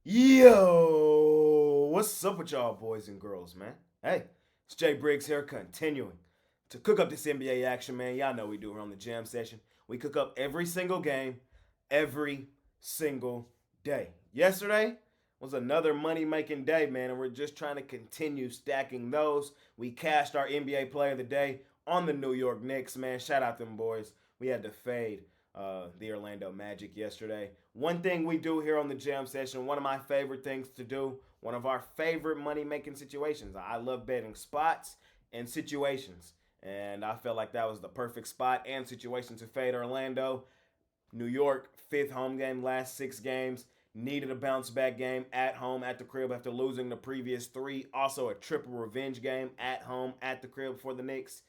Yo, what's up with y'all boys and girls, man? Hey, it's Jay Briggs here, continuing to cook up this NBA action, man. Y'all know we do here on the jam session. We cook up every single game, every single day. Yesterday was another money-making day, man, and we're just trying to continue stacking those. We cashed our NBA Player of the Day on the New York Knicks, man. Shout out them boys. We had to fade the Orlando Magic yesterday. One thing we do here on the Jam Session, one of my favorite things to do, one of our favorite money making situations. I love betting spots and situations. And I felt like that was the perfect spot and situation to fade Orlando. New York, fifth home game, last 6 games. Needed a bounce back game at home at the crib after losing the previous 3. Also a triple revenge game at home at the crib for the Knicks.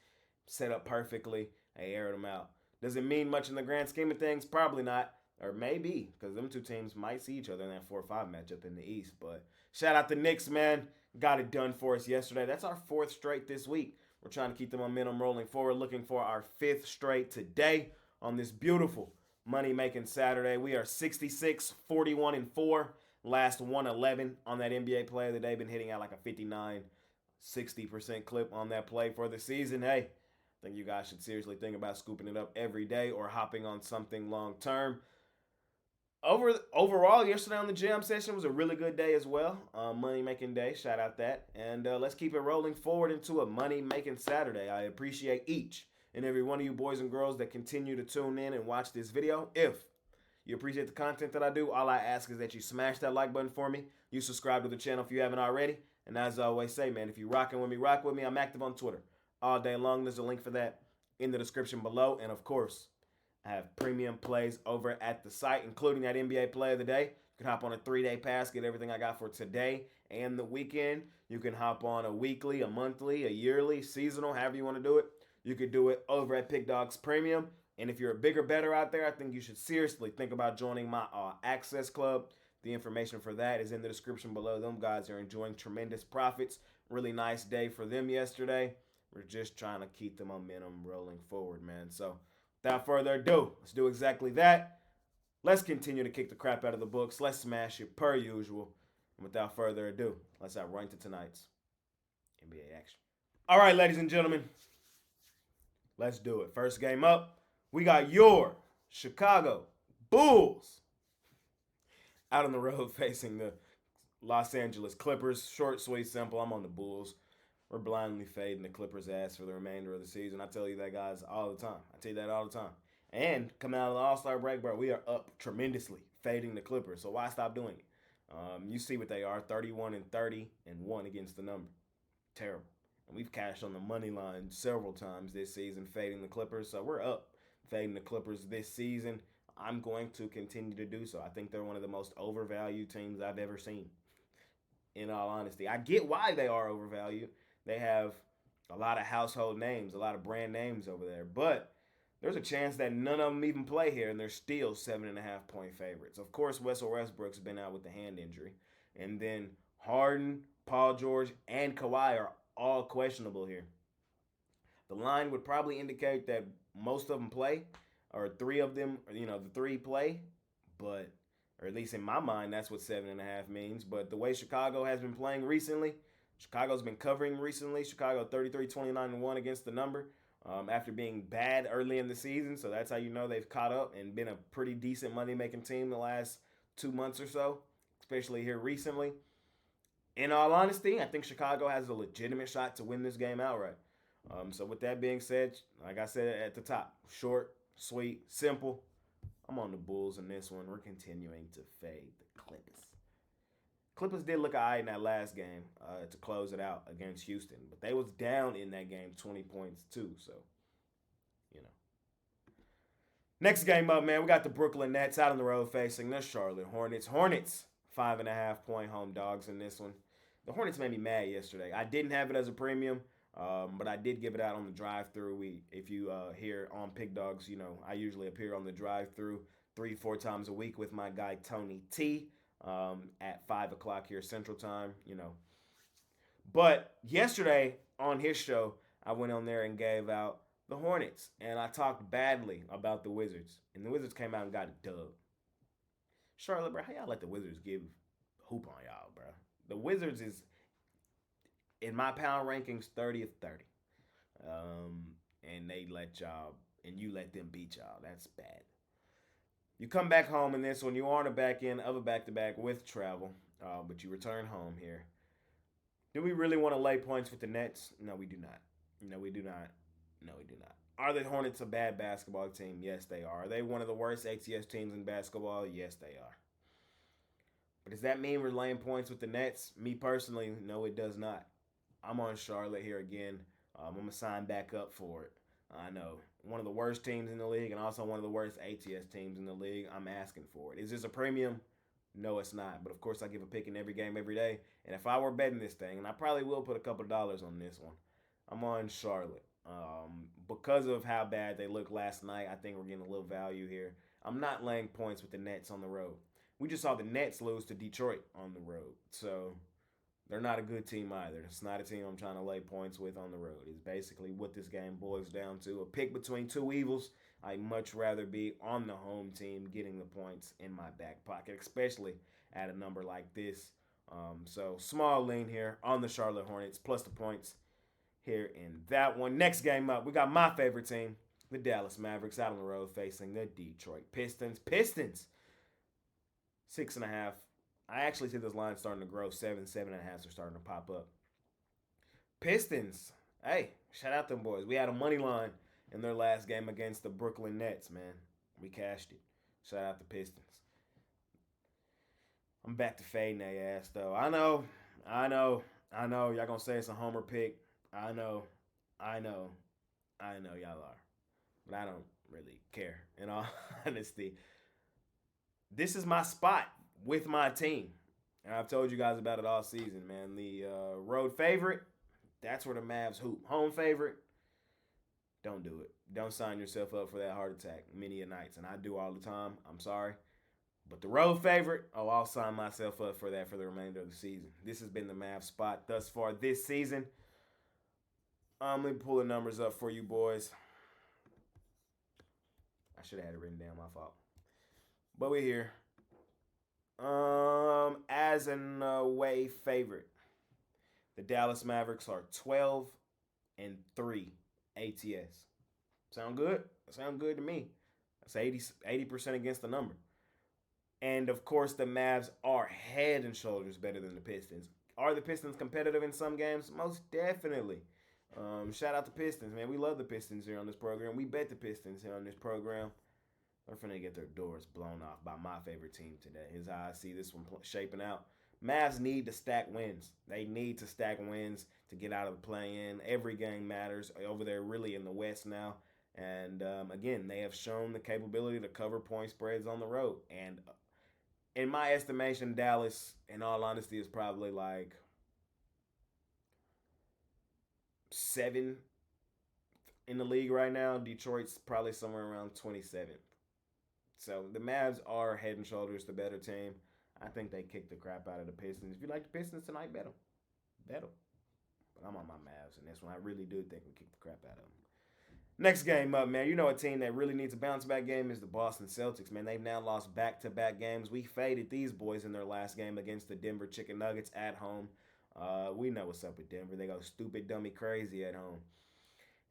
Set up perfectly. They aired them out. Does it mean much in the grand scheme of things? Probably not. Or maybe, because them two teams might see each other in that 4-5 matchup in the East. But shout out the Knicks, man. Got it done for us yesterday. That's our 4th straight this week. We're trying to keep the momentum rolling forward, looking for our 5th straight today on this beautiful money-making Saturday. We are 66, 41, and 4. Last 111 on that NBA play of the day. Been hitting out like a 59, 60% clip on that play for the season. Hey, I think you guys should seriously think about scooping it up every day or hopping on something long term. Overall, yesterday on the jam session was a really good day as well. Money making day, shout out that. And let's keep it rolling forward into a money making Saturday. I appreciate each and every one of you boys and girls that continue to tune in and watch this video. If you appreciate the content that I do, all I ask is that you smash that like button for me. You subscribe to the channel if you haven't already. And as I always say, man, if you rocking with me, rock with me. I'm active on Twitter all day long. There's a link for that in the description below. And of course, I have premium plays over at the site, including that NBA play of the day. You can hop on a 3-day pass, get everything I got for today and the weekend. You can hop on a weekly, a monthly, a yearly, seasonal, however you want to do it. You could do it over at Pickdawgz Premium. And if you're a bigger bettor out there, I think you should seriously think about joining my Access Club. The information for that is in the description below. Them guys are enjoying tremendous profits. Really nice day for them yesterday. We're just trying to keep the momentum rolling forward, man. So without further ado, let's do exactly that. Let's continue to kick the crap out of the books. Let's smash it per usual. And without further ado, let's run into tonight's NBA action. All right, ladies and gentlemen, let's do it. First game up, we got your Chicago Bulls out on the road facing the Los Angeles Clippers. Short, sweet, simple. I'm on the Bulls. We're blindly fading the Clippers' ass for the remainder of the season. I tell you that, guys, all the time. I tell you that all the time. And coming out of the All-Star break, bro, we are up tremendously fading the Clippers. So why stop doing it? You see what they are, 31 and 30 and 1 against the number. Terrible. And we've cashed on the money line several times this season, fading the Clippers. So we're up fading the Clippers this season. I'm going to continue to do so. I think they're one of the most overvalued teams I've ever seen, in all honesty. I get why they are overvalued. They have a lot of household names, a lot of brand names over there. But there's a chance that none of them even play here, and they're still 7.5-point favorites. Of course, Russell Westbrook's been out with the hand injury. And then Harden, Paul George, and Kawhi are all questionable here. The line would probably indicate that most of them play, or 3 of them, the 3 play. But, or at least in my mind, that's what 7.5 means. But the way Chicago has been playing recently, Chicago's been covering recently. Chicago 33, 29, and 1 against the number after being bad early in the season. So that's how you know they've caught up and been a pretty decent money-making team the last 2 months or so, especially here recently. In all honesty, I think Chicago has a legitimate shot to win this game outright. So with that being said, like I said at the top, short, sweet, simple. I'm on the Bulls in this one. We're continuing to fade the Clippers. Clippers did look all right in that last game to close it out against Houston. But they was down in that game 20 points too. So, Next game up, man, we got the Brooklyn Nets out on the road facing the Charlotte Hornets. Hornets, 5.5-point home dogs in this one. The Hornets made me mad yesterday. I didn't have it as a premium, but I did give it out on the drive-through. If you hear on Pick Dawgz, I usually appear on the drive-through 3-4 times a week with my guy Tony T. At 5 o'clock here Central Time, But yesterday on his show, I went on there and gave out the Hornets, and I talked badly about the Wizards, and the Wizards came out and got a dub. Charlotte, bro, how y'all let the Wizards give hoop on y'all, bro. The Wizards is in my pound rankings 30th 30. And they let y'all and you let them beat y'all. That's bad. You come back home in this one. You are on the back end of a back to back with travel, but you return home here. Do we really want to lay points with the Nets? No, we do not. No, we do not. No, we do not. Are the Hornets a bad basketball team? Yes, they are. Are they one of the worst ATS teams in basketball? Yes, they are. But does that mean we're laying points with the Nets? Me personally, no, it does not. I'm on Charlotte here again. I'm going to sign back up for it. I know. One of the worst teams in the league and also one of the worst ATS teams in the league. I'm asking for it. Is this a premium? No, it's not. But of course, I give a pick in every game every day. And if I were betting this thing, and I probably will put a couple of dollars on this one, I'm on Charlotte. Because of how bad they looked last night, I think we're getting a little value here. I'm not laying points with the Nets on the road. We just saw the Nets lose to Detroit on the road. So they're not a good team either. It's not a team I'm trying to lay points with on the road. It's basically what this game boils down to. A pick between two evils. I'd much rather be on the home team getting the points in my back pocket, especially at a number like this. So small lean here on the Charlotte Hornets plus the points here in that one. Next game up, we got my favorite team, the Dallas Mavericks, out on the road facing the Detroit Pistons. Pistons, 6.5. I actually see this line starting to grow. 7.5 are starting to pop up. Pistons, hey, shout out them boys. We had a money line in their last game against the Brooklyn Nets, man. We cashed it. Shout out the Pistons. I'm back to fading their ass, though. I know. Y'all gonna say it's a homer pick. I know, y'all are. But I don't really care, in all honesty. This is my spot with my team. And I've told you guys about it all season, man. The road favorite, that's where the Mavs hoop. Home favorite, don't do it. Don't sign yourself up for that heart attack many a nights. And I do all the time. I'm sorry. But the road favorite, I'll sign myself up for that for the remainder of the season. This has been the Mavs spot thus far this season. Let me pull the numbers up for you boys. I should have had it written down, my fault. But we're here. As an away favorite, the Dallas Mavericks are 12-3 ATS. Sound good? Sound good to me. That's 80% against the number. And of course, the Mavs are head and shoulders better than the Pistons. Are the Pistons competitive in some games? Most definitely. Shout out to Pistons, man. We love the Pistons here on this program. We bet the Pistons here on this program. They're finna get their doors blown off by my favorite team today. Here's how I see this one shaping out. Mavs need to stack wins. They need to stack wins to get out of the play-in. Every game matters over there really in the West now. And again, they have shown the capability to cover point spreads on the road. And in my estimation, Dallas, in all honesty, is probably like 7 in the league right now. Detroit's probably somewhere around 27th. So the Mavs are head and shoulders the better team. I think they kicked the crap out of the Pistons. If you like the Pistons tonight, bet them. Bet them. But I'm on my Mavs in this one. I really do think we kicked the crap out of them. Next game up, man. You know a team that really needs a bounce-back game is the Boston Celtics, man. They've now lost back-to-back games. We faded these boys in their last game against the Denver Chicken Nuggets at home. We know what's up with Denver. They go stupid, dummy, crazy at home.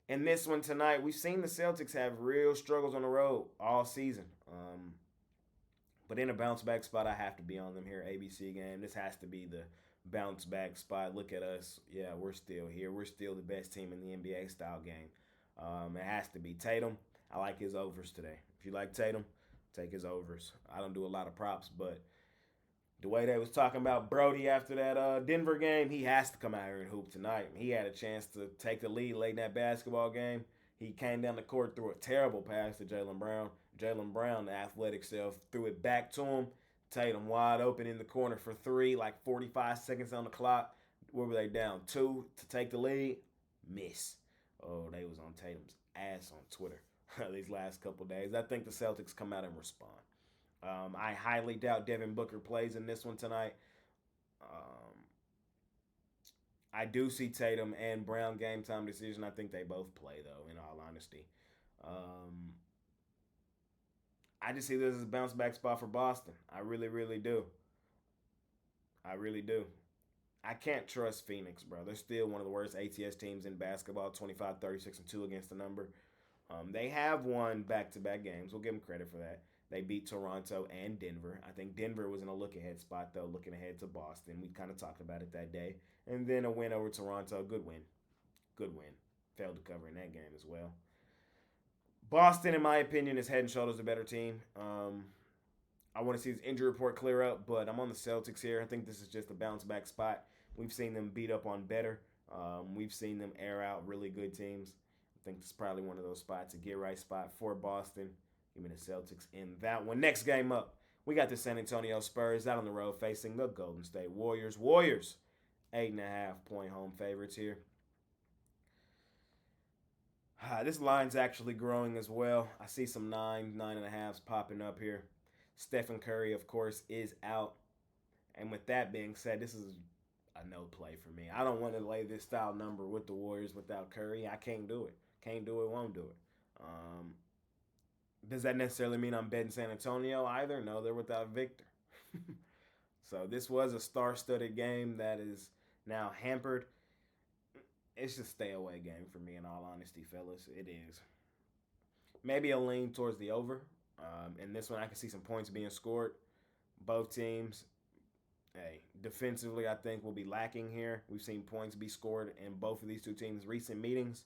In this one tonight, we've seen the Celtics have real struggles on the road all season. But in a bounce-back spot, I have to be on them here. ABC game. This has to be the bounce-back spot. Look at us. Yeah, we're still here. We're still the best team in the NBA style game. It has to be Tatum. I like his overs today. If you like Tatum, take his overs. I don't do a lot of props, but the way they was talking about Brody after that Denver game, he has to come out here and hoop tonight. He had a chance to take the lead late in that basketball game. He came down the court, threw a terrible pass to Jaylen Brown. Jaylen Brown, the athletic self, threw it back to him. Tatum wide open in the corner for 3, like 45 seconds on the clock. Where were they down? 2 to take the lead? Miss. Oh, they was on Tatum's ass on Twitter these last couple days. I think the Celtics come out and respond. I highly doubt Devin Booker plays in this one tonight. I do see Tatum and Brown game time decision. I think they both play, though, in all honesty. I just see this as a bounce-back spot for Boston. I really, really do. I really do. I can't trust Phoenix, bro. They're still one of the worst ATS teams in basketball, 25, 36, and 2 against the number. They have won back-to-back games. We'll give them credit for that. They beat Toronto and Denver. I think Denver was in a look-ahead spot, though, looking ahead to Boston. We kind of talked about it that day. And then a win over Toronto. Good win. Good win. Failed to cover in that game as well. Boston, in my opinion, is head and shoulders a better team. I want to see this injury report clear up, but I'm on the Celtics here. I think this is just a bounce back spot. We've seen them beat up on better. We've seen them air out really good teams. I think this is probably one of those spots, a get right spot for Boston. Give me the Celtics in that one. Next game up, we got the San Antonio Spurs out on the road facing the Golden State Warriors. Warriors, 8.5-point home favorites here. This line's actually growing as well. I see some 9.5s popping up here. Stephen Curry, of course, is out. And with that being said, this is a no play for me. I don't want to lay this style number with the Warriors without Curry. I can't do it. Can't do it, won't do it. Does that necessarily mean I'm betting San Antonio either? No, they're without Victor. So this was a star-studded game that is now hampered. It's just a stay away game for me, in all honesty, fellas. It is. Maybe a lean towards the over. In this one, I can see some points being scored. Both teams, defensively, I think will be lacking here. We've seen points be scored in both of these two teams' recent meetings.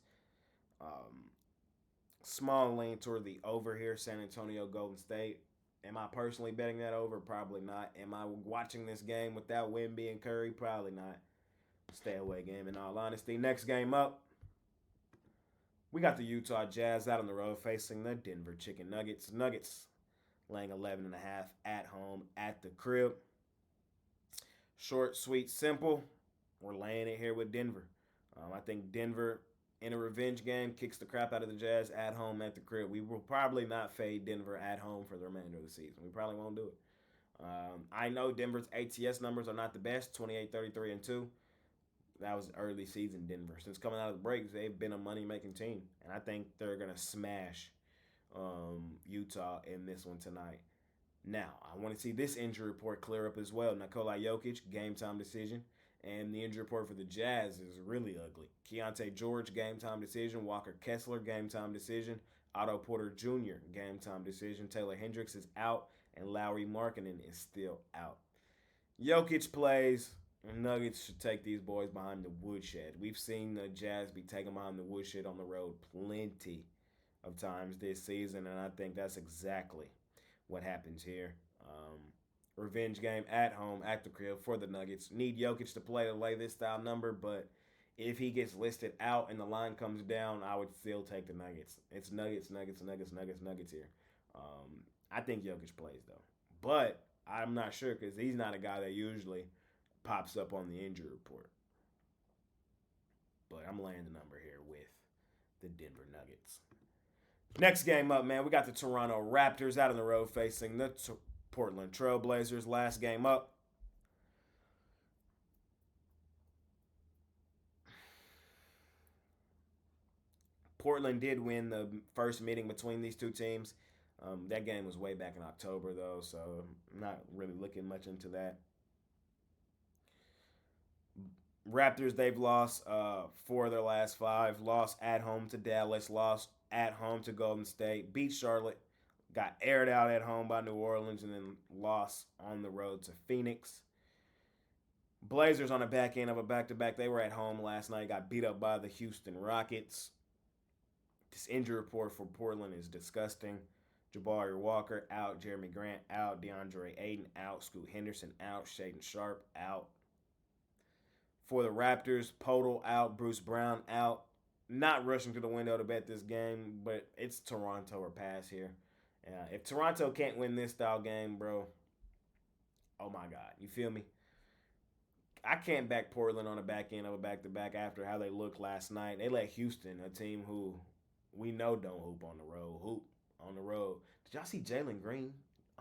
Small lean toward the over here, San Antonio, Golden State. Am I personally betting that over? Probably not. Am I watching this game without Wemby and Curry? Probably not. Stay away game, in all honesty. Next game up, we got the Utah Jazz out on the road facing the Denver Chicken Nuggets. Nuggets laying 11.5 at home at the crib. Short, sweet, simple. We're laying it here with Denver. I think Denver, in a revenge game, kicks the crap out of the Jazz at home at the crib. We will probably not fade Denver at home for the remainder of the season. We probably won't do it. I know Denver's ATS numbers are not the best, 28, 33, and 2. That was early season Denver. Since coming out of the breaks, they've been a money-making team. And I think they're going to smash Utah in this one tonight. Now, I want to see this injury report clear up as well. Nikola Jokic, game-time decision. And the injury report for the Jazz is really ugly. Keontae George, game-time decision. Walker Kessler, game-time decision. Otto Porter Jr., game-time decision. Taylor Hendricks is out. And Lauri Markkanen is still out. Jokic plays. Nuggets should take these boys behind the woodshed. We've seen the Jazz be taken behind the woodshed on the road plenty of times this season, and I think that's exactly what happens here. Revenge game at home, at the crib for the Nuggets. Need Jokic to play to lay this style number, but if he gets listed out and the line comes down, I would still take the Nuggets. It's Nuggets here. I think Jokic plays, though. But I'm not sure because he's not a guy that usually pops up on the injury report. But I'm laying the number here with the Denver Nuggets. Next game up, man, we got the Toronto Raptors out on the road facing the Portland Trail Blazers. Last game up. Portland did win the first meeting between these two teams. That game was way back in October, though, so I'm not really looking much into that. Raptors, they've lost 4 of their last 5. Lost at home to Dallas. Lost at home to Golden State. Beat Charlotte. Got aired out at home by New Orleans. And then lost on the road to Phoenix. Blazers on the back end of a back-to-back. They were at home last night. Got beat up by the Houston Rockets. This injury report for Portland is disgusting. Jabari Walker out. Jeremy Grant out. DeAndre Ayton out. Scoot Henderson out. Shaedon Sharpe out. For the Raptors, Podol out, Bruce Brown out. Not rushing to the window to bet this game, but it's Toronto or pass here. If Toronto can't win this style game, bro, oh my God, you feel me? I can't back Portland on the back end of a back-to-back after how they looked last night. They let Houston, a team who we know don't hoop on the road. Did y'all see Jalen Green?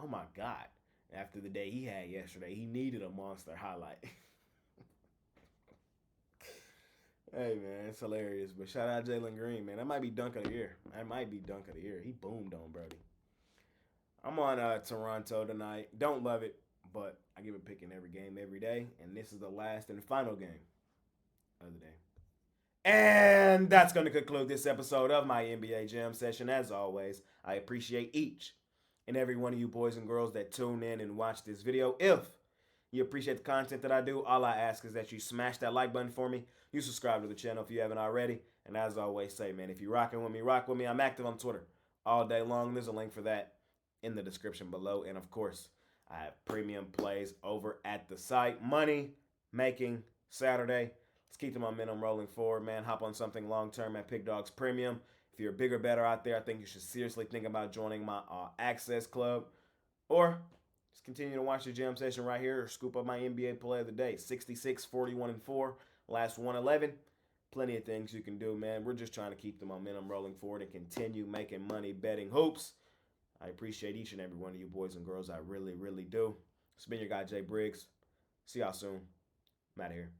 Oh my God. After the day he had yesterday, he needed a monster highlight. Hey, man, it's hilarious. But shout out Jalen Green, man. That might be dunk of the year. He boomed on Brody. I'm on Toronto tonight. Don't love it, but I give a pick in every game every day, and this is the last and final game of the day. And that's going to conclude this episode of my NBA Jam session. As always, I appreciate each and every one of you boys and girls that tune in and watch this video. If you appreciate the content that I do, all I ask is that you smash that like button for me. You subscribe to the channel if you haven't already. And as I always say, man, if you're rocking with me, rock with me. I'm active on Twitter all day long. There's a link for that in the description below. And of course, I have premium plays over at the site. Money making Saturday. Let's keep the momentum rolling forward, man. Hop on something long-term at Pickdawgz Premium. If you're a bigger better out there, I think you should seriously think about joining my Access Club. Or just continue to watch the jam session right here or scoop up my NBA play of the day. 66, 41, and 4. Last 111. Plenty of things you can do, man. We're just trying to keep the momentum rolling forward and continue making money betting hoops. I appreciate each and every one of you boys and girls. I really, really do. It's been your guy, Jay Briggs. See y'all soon. I'm out of here.